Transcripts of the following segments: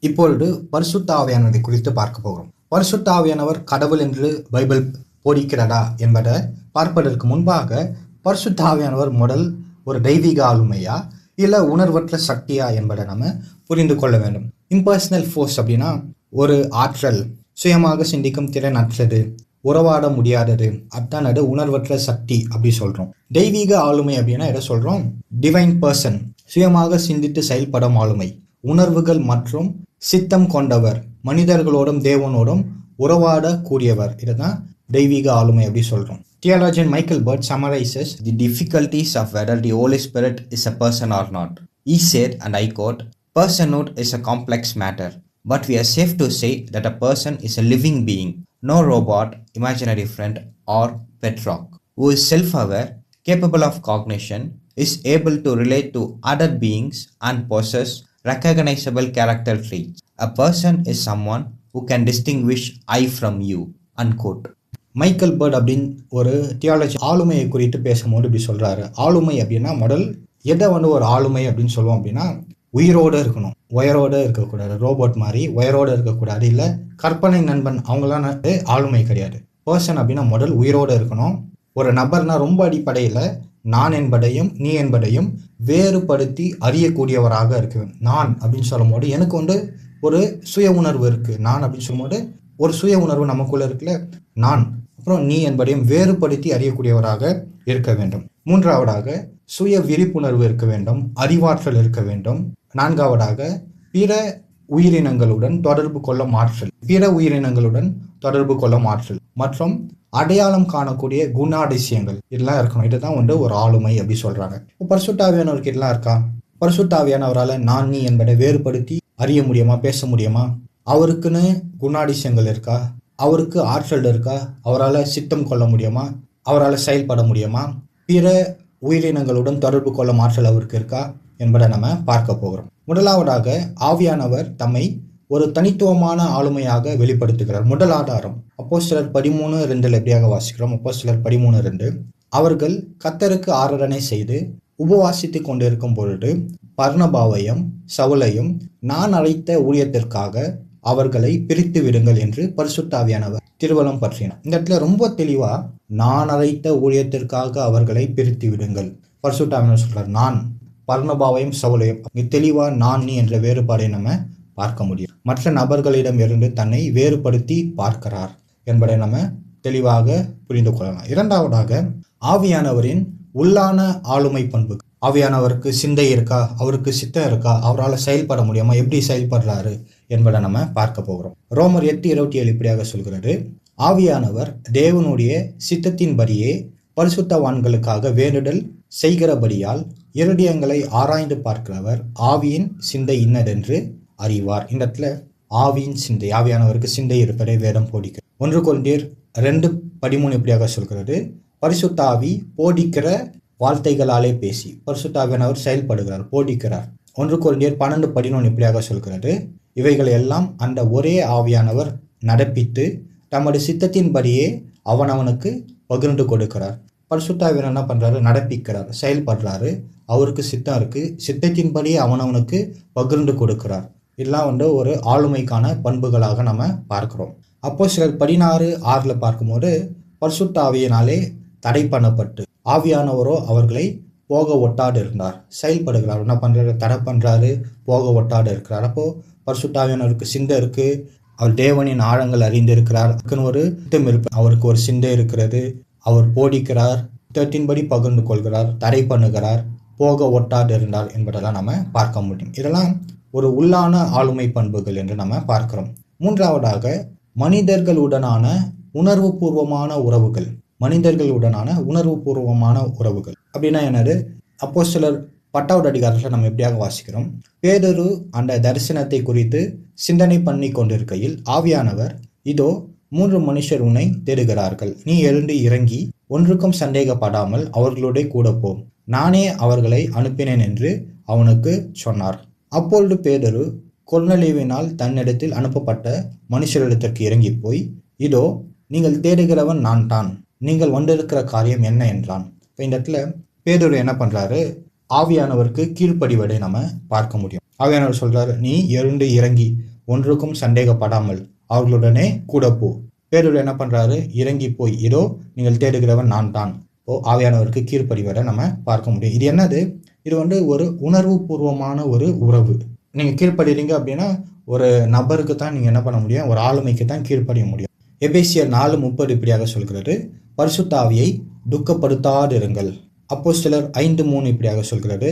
இப்பொழுது பரிசுத்த ஆவியானவரை குறித்து பார்க்க போகிறோம். பரிசுத்த ஆவியானவர் கடவுள் என்று பைபிள் போதிக்கிறதா என்பதை பார்ப்பதற்கு முன்பாக பரிசுத்த ஆவியானவர் முதல் ஒரு தெய்வீக ஆளுமையா இல்லை உணர்வற்ற சக்தியா என்பதை நம்ம புரிந்து கொள்ள வேண்டும். இம்பர்சனல் ஃபோர்ஸ் அப்படின்னா ஒரு ஆற்றல், சுயமாக சிந்திக்கும் திறன் அற்றது, உறவாட முடியாதது, அதான் அது உணர்வற்ற சக்தி அப்படி சொல்றோம். தெய்வீக ஆளுமை அப்படின்னா எதை சொல்றோம்? டிவைன் பர்சன், சுயமாக சிந்தித்து செயல்படும் ஆளுமை, உணர்வுகள் மற்றும் சித்தம் கொண்டவர், மனிதர்களோடும் தேவனோடும் உறவாட கூடியவர், இதுதான் தெய்வீக ஆளுமை அப்படி சொல்றோம். Theologian Michael Bird summarizes the difficulties of whether the Holy Spirit is a person or not. He said, and I quote, "Personhood is a complex matter, but we are safe to say that a person is a living being, no robot, imaginary friend, or pet rock, who is self-aware, capable of cognition, is able to relate to other beings, and possess recognizable character traits. A person is someone who can distinguish I from you." Unquote. Michael Burt அப்படின்னு ஒரு theology ஆளுமையை குறித்து பேசும்போது இப்படி சொல்றாரு. ஆளுமை அப்படின்னா முதல் எதை ஒரு ஆளுமை அப்படின்னு சொல்லுவோம் அப்படின்னா உயிரோடு இருக்கணும், உயரோடு இருக்கக்கூடாது, ரோபோட் மாதிரி உயரோடு இருக்கக்கூடாது, இல்லை கற்பனை நண்பன் அவங்களாம் ஆளுமை கிடையாது. பர்சன் அப்படின்னா முதல் உயிரோடு இருக்கணும். ஒரு நபர்னா ரொம்ப அடிப்படையில் நான் என்பதையும் நீ என்பதையும் வேறுபடுத்தி அறியக்கூடியவராக இருக்கு. நான் அப்படின்னு சொல்லும் போது எனக்கு ஒரு சுய உணர்வு இருக்கு. நான் அப்படின்னு சொல்லும்போது ஒரு சுய உணர்வு நமக்குள்ள இருக்குல்ல, நான் அப்புறம் நீ என்பதையும் வேறுபடுத்தி அறியக்கூடியவராக இருக்க வேண்டும். மூன்றாவதாக சுய விழிப்புணர்வு இருக்க வேண்டும், அறிவாற்றல் இருக்க வேண்டும். நான்காவதாக பிற உயிரினங்களுடன் தொடர்பு கொள்ளும் ஆற்றல், மற்றும் அடையாளம் காணக்கூடிய குணாதிசயங்கள் இதெல்லாம் இருக்கணும். இதுதான் ஒரு ஆளுமை அப்படி சொல்றாங்க. பரிசுத்த ஆவியானவருக்கு இதெல்லாம் இருக்கா? பரிசுத்த ஆவியானவரால் நான் நீ என்பதை வேறுபடுத்தி அறிய முடியுமா, பேச முடியுமா? அவருக்குன்னு குணாதிசயங்கள் இருக்கா? அவருக்கு ஆற்றல் இருக்கா? அவரால் சித்தம் கொள்ள முடியுமா? அவரால் செயல்பட முடியுமா? பிற உயிரினங்களுடன் தொடர்பு கொள்ளும் ஆற்றல் அவருக்கு இருக்கா என்பதை நம்ம பார்க்க போகிறோம். முதலாவதாக ஆவியானவர் தம்மை ஒரு தனித்துவமான ஆளுமையாக வெளிப்படுத்துகிறார். முதல் ஆதாரம் அப்போஸ்தலர் 13:2 எப்படியாக வாசிக்கிறோம்? அப்போஸ்தலர் 13:2, அவர்கள் கர்த்தருக்கு ஆராதனை செய்து உபவாசித்து கொண்டிருக்கும் பொழுது பர்னபாவையும் சவுலையும் நான் அழைத்த ஊழியத்திற்காக அவர்களை பிரித்து விடுங்கள் என்று பரிசுத்த ஆவியானவர் திருவலம் பற்றினார். இந்த இடத்துல ரொம்ப தெளிவா நான் அழைத்த ஊழியத்திற்காக அவர்களை பிரித்து விடுங்கள் பரிசுத்த ஆவியானவர் சொல்றார். நான் பர்னபாவையும் சவுலையும், தெளிவா நான் நீ என்ற வேறுபாடை நம்ம பார்க்க முடியும். மற்ற நபர்களிடம் இருந்து தன்னை வேறுபடுத்தி பார்க்கிறார் என்பதை நம்ம தெளிவாக புரிந்து கொள்ளலாம். இரண்டாவதாக ஆவியானவரின் உள்ளான ஆளுமை பண்பு. ஆவியானவருக்கு சிந்தை இருக்கா? அவருக்கு சித்தம் இருக்கா? அவரால் செயல்பட முடியுமா? எப்படி செயல்படுறாரு என்பதை நம்ம பார்க்க போகிறோம். ரோமர் 8:27 இப்படியாக சொல்கிறது, ஆவியானவர் தேவனுடைய சித்தத்தின்படியே பரிசுத்தவான்களுக்காக வேண்டுதல் செய்கிறபடியால் இருதயங்களை ஆராய்ந்து பார்க்கிறவர் ஆவியின் சிந்தை இன்னதென்று அறிவார். இந்த இடத்துல ஆவியின் சிந்தை, ஆவியானவருக்கு சிந்தை இருப்பதை வேதம் போதிக்கிறது. 1 கொரிந்தியர் 2:13 இப்படியாக சொல்கிறது, பரிசுத்த ஆவி போதிக்கிற வார்த்தைகளாலே பேசி, பரிசுத்த ஆவியானவர் செயல்படுகிறார், போதிக்கிறார். 1 கொரிந்தியர் 12:11 இப்படியாக சொல்கிறது, இவைகளை எல்லாம் அந்த ஒரே ஆவியானவர் நடப்பித்து தமது சித்தத்தின்படியே அவனவனுக்கு பகிர்ந்து கொடுக்கிறார். பரிசுத்த ஆவியானவர் என்ன பண்றாரு? நடப்பிக்கிறார், செயல்படுறாரு. அவருக்கு சித்தம் இருக்கு, சித்தத்தின்படியே அவனவனுக்கு பகிர்ந்து கொடுக்கிறார். இதெல்லாம் ஒரு ஆளுமைக்கான பண்புகளாக நம்ம பார்க்கிறோம். அப்போஸ்தலர் 16:6 பார்க்கும்போது பரிசுத்த ஆவியினாலே தடை பண்ணப்பட்டு ஆவியானவரோ அவர்களை போக ஒட்டாது இருந்தார், செயல்படுகிறார். என்ன பண்றாரு? தடை பண்றாரு, போக ஒட்டாது இருக்கிறார். அப்போ பரிசுத்த ஆவியானவருக்கு சிந்தை இருக்கு, அவர் தேவனின் ஆழங்கள் அறிந்திருக்கிறார், ஒரு திட்டம் இருக்கு, அவருக்கு ஒரு சிந்தை இருக்கிறது, அவர் போதிக்கிறார், திட்டத்தின்படி பகிர்ந்து கொள்கிறார், தடை பண்ணுகிறார், போக ஒட்டாது இருந்தார் என்பதெல்லாம் நம்ம பார்க்க முடியும். இதெல்லாம் ஒரு உள்ளான ஆளுமை பண்புகள் என்று நம்ம பார்க்கிறோம். மூன்றாவதாக மனிதர்களுடனான உணர்வுபூர்வமான உறவுகள். அப்படின்னா என்னது? அப்போஸ்தலர் 10வது அதிகாரத்தில் நம்ம எப்படியாக வாசிக்கிறோம், பேதுரு அந்த தரிசனத்தை குறித்து சிந்தனை பண்ணி கொண்டிருக்கையில் ஆவியானவர், இதோ 3 மனுஷர் உன்னை தேடுகிறார்கள், நீ எழுந்து இறங்கி ஒன்றுக்கும் சந்தேகப்படாமல் அவர்களுடைய கூட போ, நானே அவர்களை அனுப்பினேன் என்று அவனுக்கு சொன்னார். அப்பொழுது பேதுரு கொர்நேலியுவினால் தன்னிடத்தில் அனுப்பப்பட்ட மனுஷரிடத்திற்கு இறங்கி போய், இதோ நீங்கள் தேடுகிறவன் நான் தான், நீங்கள் வந்திருக்கிற காரியம் என்ன என்றான். இப்போ இந்த இடத்துல பேதுரு என்ன பண்றாரு? ஆவியானவருக்கு கீழ்ப்படிவதை நம்ம பார்க்க முடியும். ஆவியானவர் சொல்றாரு, நீ எழுந்து இறங்கி ஒன்றுக்கும் சந்தேகப்படாமல் அவர்களுடனே கூட போ. பேதுரு என்ன பண்றாரு? இறங்கி போய், இதோ நீங்கள் தேடுகிறவன் நான் தான். ஆவியானவருக்கு கீழ்ப்படிவதை நம்ம பார்க்க முடியும். இது என்னது? இது ஒரு உணர்வு பூர்வமான ஒரு உறவு. நீங்க கீழ்ப்படுறீங்க அப்படின்னா ஒரு நபருக்கு தான் நீங்க என்ன பண்ண முடியும்? ஒரு ஆளுமைக்கு தான் கீழ்ப்படிய முடியும். எபேசியர் 4:30 இப்படியாக சொல்கிறது, பரிசுத்த ஆவியை துக்கப்படுத்தாதிருங்கள். அப்போஸ்தலர் 5:3 இப்படியாக சொல்கிறது,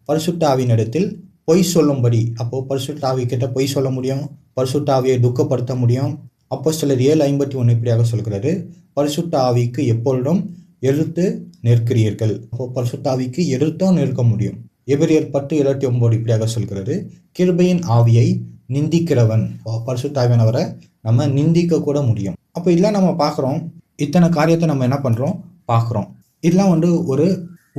பரிசுத்த ஆவியினிடத்தில் பொய் சொல்லும்படி. அப்போ பரிசுத்த ஆவி கிட்ட பொய் சொல்ல முடியும், பரிசுத்த ஆவியை துக்கப்படுத்த முடியும். அப்போஸ்தலர் 7:51 இப்படியாக சொல்கிறது, பரிசுத்த ஆவிக்கு எப்பொழுதும் எதிர்த்து நிற்கிறீர்கள். அப்போ பரிசுத்த ஆவிக்கு எதிர்த்தும் நிற்க முடியும். எபிரியர் 10:29 இப்படியாக சொல்கிறது, கிருபையின் ஆவியை நிந்திக்கிறவன். பரிசுத்த ஆவியானவரை நம்ம நிந்திக்க கூட முடியும். அப்போ இதெல்லாம் நம்ம பார்க்குறோம். இத்தனை காரியத்தை நம்ம என்ன பண்ணுறோம்? பார்க்குறோம். இதெல்லாம் ஒரு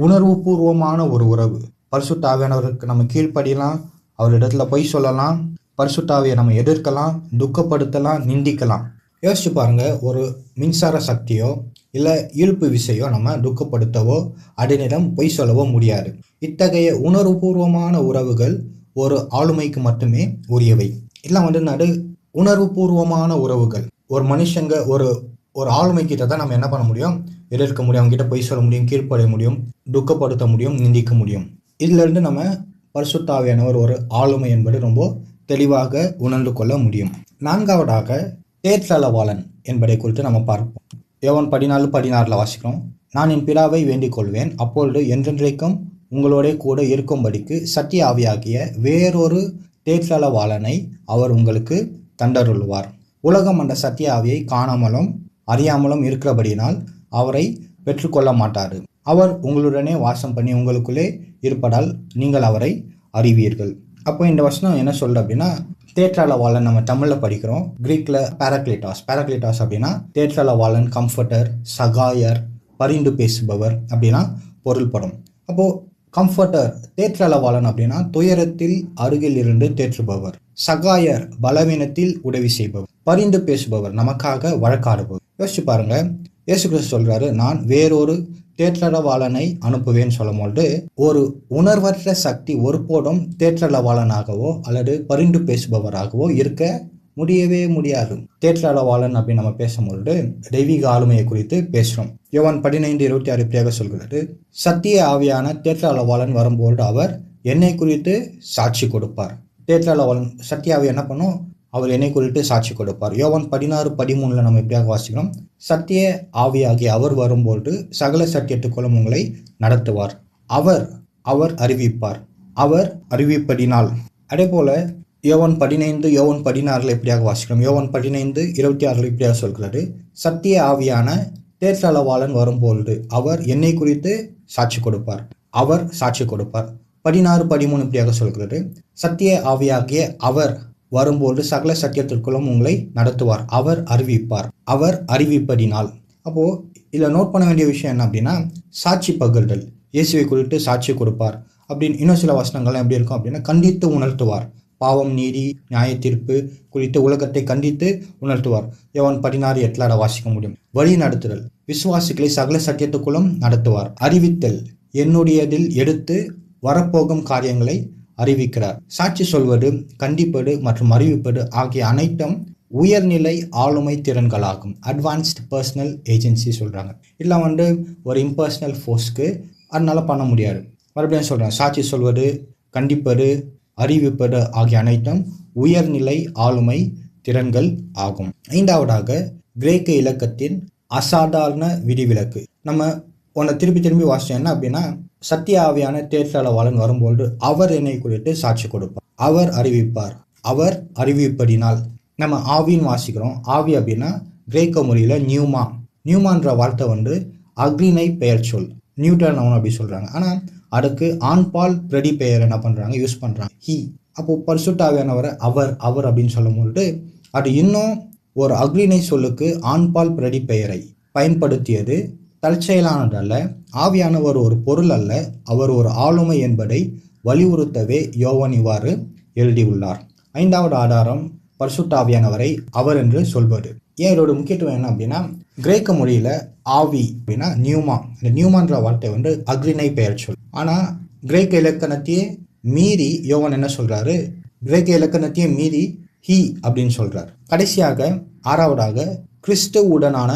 உணர்வு பூர்வமான ஒரு உறவு. பரிசுத்த ஆவியானவருக்கு நம்ம கீழ்ப்படியலாம், அவரிடத்துல பொய் சொல்லலாம், பரிசுத்த ஆவியை நம்ம எதிர்க்கலாம், துக்கப்படுத்தலாம், நிந்திக்கலாம். யோசிச்சு பாருங்க, ஒரு மின்சார சக்தியோ இல்லை ஈர்ப்பு விசையோ நம்ம துக்கப்படுத்தவோ அதனிடம் பொய் சொல்லவோ முடியாது. இத்தகைய உணர்வுபூர்வமான உறவுகள் ஒரு ஆளுமைக்கு மட்டுமே உரியவை. இதெல்லாம் உணர்வு பூர்வமான உறவுகள். ஒரு மனுஷங்க ஒரு ஆளுமை கிட்ட தான் நம்ம என்ன பண்ண முடியும்? எதிர்க்க முடியும், அவங்க கிட்ட பொய் சொல்ல முடியும், கீழ்ப்படைய முடியும், துக்கப்படுத்த முடியும், நிந்திக்க முடியும். இதுல இருந்து நம்ம பரிசுத்த ஆவியானவர் ஒரு ஆளுமை என்பது ரொம்ப தெளிவாக உணர்ந்து கொள்ள முடியும். 4வதாக தேற்றளவாளன் என்பதை குறித்து நம்ம பார்ப்போம். யோவான் 14:16 வாசிக்கிறோம், நான் என் பிதாவை வேண்டிக் கொள்வேன், அப்பொழுது என்றென்றைக்கும் உங்களோட கூட இருக்கும்படிக்கு சத்திய ஆவியாகிய வேறொரு தேற்றளவாளனை அவர் உங்களுக்கு தந்தருள்வார். உலகம் அந்த சத்திய ஆவியை காணாமலும் அறியாமலும் இருக்கிறபடியினால் அவரை பெற்றுக்கொள்ள மாட்டாரு. அவர் உங்களுடனே வாசம் பண்ணி உங்களுக்குள்ளே இருப்பதால் நீங்கள் அவரை அறிவீர்கள். அப்போ இந்த வசனம் என்ன சொல்ற அப்படின்னா, தேற்றளவாளன் நம்ம தமிழில் படிக்கிறோம், கிரீக்ல பேராக்ளிட்டாஸ் அப்படின்னா தேற்றளவாளன், கம்ஃபர்டர், சகாயர், பரிந்து பேசுபவர் அப்படின்னா பொருள்படும். அப்போ கம்ஃபர்டர், தேற்றளவாளன் அப்படின்னா துயரத்தில் அருகில் இருந்து தேற்றுபவர், சகாயர் பலவீனத்தில் உதவி செய்பவர், பரிந்து பேசுபவர் நமக்காக வழக்காடுபவர். யோசிச்சு பாருங்க, இயேசு கிறிஸ்து சொல்றாரு, நான் வேறொரு தேற்றளவாளனை அனுப்புவேன்னு சொல்லும்போது ஒரு உணர்வற்ற சக்தி ஒருபோதும் தேற்றளவாளனாகவோ அல்லது பரிந்து பேசுபவராகவோ இருக்க முடியவே முடியாது. தேற்றளவாளன் அப்படின்னு நம்ம பேசும்பொழுது தெய்வீக ஆளுமையை குறித்து பேசுறோம். யோவான் 15:26 இப்படியாக சொல்கிறது, சத்திய ஆவியான தேற்றளவாளன் வரும்போது அவர் என்னை குறித்து சாட்சி கொடுப்பார். தேற்றளவாளன் சத்திய ஆவி என்ன பண்ணும்? அவர் என்னை குறித்து சாட்சி கொடுப்பார். யோவான் 16:13 நம்ம இப்படியாக வாசிக்கிறோம், சத்திய ஆவியாகிய அவர் வரும்போது சகல சத்தியத்துக்குள்ளும் உங்களை நடத்துவார். அவர் அறிவிப்பார். அவர் அறிவிப்பதினால். அதே போல யோவான் 15, யோவான் 16 இப்படியாக வாசிக்கிறோம். யோவான் 15:26 இப்படியாக சொல்கிறது, சத்திய ஆவியான தேற்றளவாளன் வரும்பொழுது அவர் என்னை குறித்து சாட்சி கொடுப்பார். அவர் சாட்சி கொடுப்பார். 16:13 இப்படியாக சொல்கிறது, சத்திய ஆவியாகிய அவர் வரும்போது சகல சத்தியத்திற்குள்ளும் உங்களை நடத்துவார். அவர் அறிவிப்பார். அவர் அறிவிப்பதினால். அப்போ இதுல நோட் பண்ண வேண்டிய விஷயம் என்ன அப்படின்னா, சாட்சி பகிர்தல். இயேசுவை குறித்து சாட்சி கொடுப்பார் அப்படின்னு இன்னும் சில வசனங்கள்லாம் எப்படி இருக்கும் அப்படின்னா, கண்டித்து உணர்த்துவார். பாவம், நீதி, நியாய தீர்ப்பு குறித்து உலகத்தை கண்டித்து உணர்த்துவார். யோவான் 16:8 வாசிக்க முடியும். வழி நடத்துதல், விசுவாசிகளை சகல சத்தியத்துக்குள்ளும் நடத்துவார். அறிவித்தல், என்னுடையதில் எடுத்து வரப்போகும் காரியங்களை அறிவிக்கிறார். சாட்சி சொல்வது, கண்டிப்பது மற்றும் அறிவிப்பது ஆகிய அனைத்தும் உயர்நிலை ஆளுமை திறன்களாகும். அட்வான்ஸ்ட் பர்சனல் ஏஜென்சி சொல்றாங்க. இல்லை ஒரு இம்பர்சனல் ஃபோர்ஸ்க்கு அதனால பண்ண முடியாது. மறுபடியும் சொல்றேன், சாட்சி சொல்வது, கண்டிப்பது, அறிவிப்பது ஆகிய அனைத்தும் உயர்நிலை ஆளுமை திறன்கள் ஆகும். 5வதாக கிரேக்க இலக்கத்தின் அசாதாரண விதிவிலக்கு. நம்ம உன்னை திருப்பி வாசிச்சோம். என்ன அப்படின்னா, சத்திய ஆவியான தேற்றளவாளன் வரும்போது அவர் என்னை குறித்து சாட்சி கொடுப்பார். அவர் அறிவிப்பார். அவர் அறிவிப்பதினால். நம்ம ஆவின்னு வாசிக்கிறோம். ஆவி அப்படின்னா கிரேக்க மொழியில நியூமான்ற வார்த்தை அக்ரிணை பெயர் சொல், நியூட்ரல் நவுன் அப்படி சொல்றாங்க. ஆனா அதுக்கு ஆண்பால் பிரதி பெயர் என்ன பண்றாங்க? யூஸ் பண்றாங்க, ஹி. அப்போ பரிசுத்த ஆவியானவரை அவர் அப்படின்னு சொல்லும்போது அது இன்னும் ஒரு அக்ரிணை சொல்லுக்கு ஆண்பால் பிரதி பெயரை பயன்படுத்தியது தற்செயலானதல்ல. ஆவியானவர் ஒரு பொருள் அல்ல, அவர் ஒரு ஆளுமை என்பதை வலியுறுத்தவே யோவான் இவ்வாறு எழுதியுள்ளார். 5வது ஆதாரம் பரிசுத்த ஆவியானவரை அவர் என்று சொல்வது. ஏன் இதோட முக்கியத்துவம் என்ன அப்படின்னா, கிரேக்க மொழியில ஆவி அப்படின்னா நியூமா. இந்த நியூமான்ற வார்த்தை அக்ரிணை பெயர் சொல். ஆனா கிரேக்க இலக்கணத்தையே மீறி யோவான் என்ன சொல்றாரு? கிரேக்க இலக்கணத்தையே மீறி ஹீ அப்படின்னு சொல்றார். கடைசியாக 6வதாக கிறிஸ்துவுடனான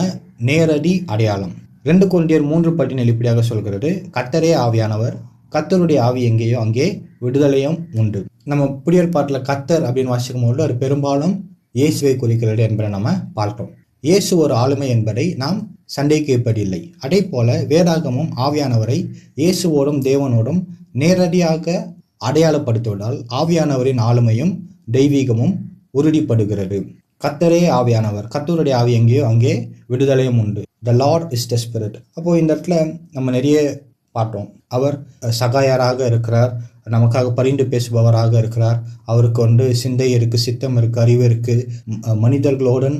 நேரடி அடையாளம். 2 கொரிந்தியர் 3:17 இப்படியாக சொல்கிறது, கர்த்தரே ஆவியானவர், கர்த்தருடைய ஆவி எங்கேயோ அங்கே விடுதலையும் உண்டு. நம்ம புதிய ஏற்பாட்டில் கர்த்தர் அப்படின்னு வாசிக்கும் போது அது பெரும்பாலும் இயேசுவை குறிக்கிறது என்பதை நம்ம பார்த்தோம். இயேசு ஒரு ஆளுமை என்பதை நாம் சந்தேகிப்பதில்லை. அதே போல வேதாகமும் ஆவியானவரை இயேசுவோடும் தேவனோடும் நேரடியாக அடையாளப்படுத்துவதால் ஆவியானவரின் ஆளுமையும் தெய்வீகமும் உறுதிப்படுகிறது. கர்த்தரே ஆவியானவர், கர்த்தருடைய ஆவி எங்கேயோ அங்கே விடுதலையும் உண்டு. த லார்ட் இஸ் த ஸ்பிரிட். அப்போ இந்த இடத்துல நம்ம நிறைய பார்த்தோம். அவர் சகாயராக இருக்கிறார், நமக்காக பரிந்து பேசுபவராக இருக்கிறார். அவருக்கு சிந்தை இருக்கு, சித்தம் இருக்கு, அறிவு இருக்கு, மனிதர்களுடன்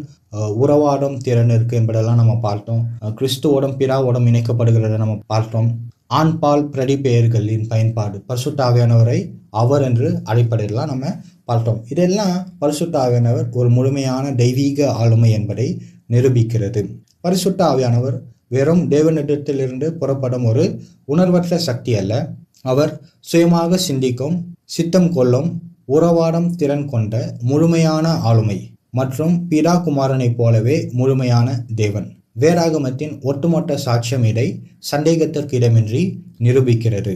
உறவாடும் திறன் இருக்கு என்பதெல்லாம் நம்ம பார்த்தோம். கிறிஸ்துவோடும் பிதாவோடும் இணைக்கப்படுகிறத நம்ம பார்த்தோம். ஆண்பால் பிரதிபெயர்களின் பயன்பாடு, பரிசுத்த ஆவியானவரை அவர் என்று அழைப்பதெல்லாம் நம்ம பார்த்தோம். இதெல்லாம் பரிசுத்த ஆவியானவர் ஒரு முழுமையான தெய்வீக ஆளுமை என்பதை நிரூபிக்கிறது. பரிசுத்த ஆவியானவர் வெறும் தேவனிடத்திலிருந்து புறப்படும் ஒரு உணர்வற்ற சக்தி அல்ல. அவர் சுயமாக சிந்திக்கும், சித்தம் கொள்ளும், உறவாடும் திறன் கொண்ட முழுமையான ஆளுமை மற்றும் பிதா குமாரனைப் போலவே முழுமையான தேவன். வேதாகமத்தின் ஒட்டுமொத்த சாட்சியம் இதை சந்தேகத்திற்கு இடமின்றி நிரூபிக்கிறது.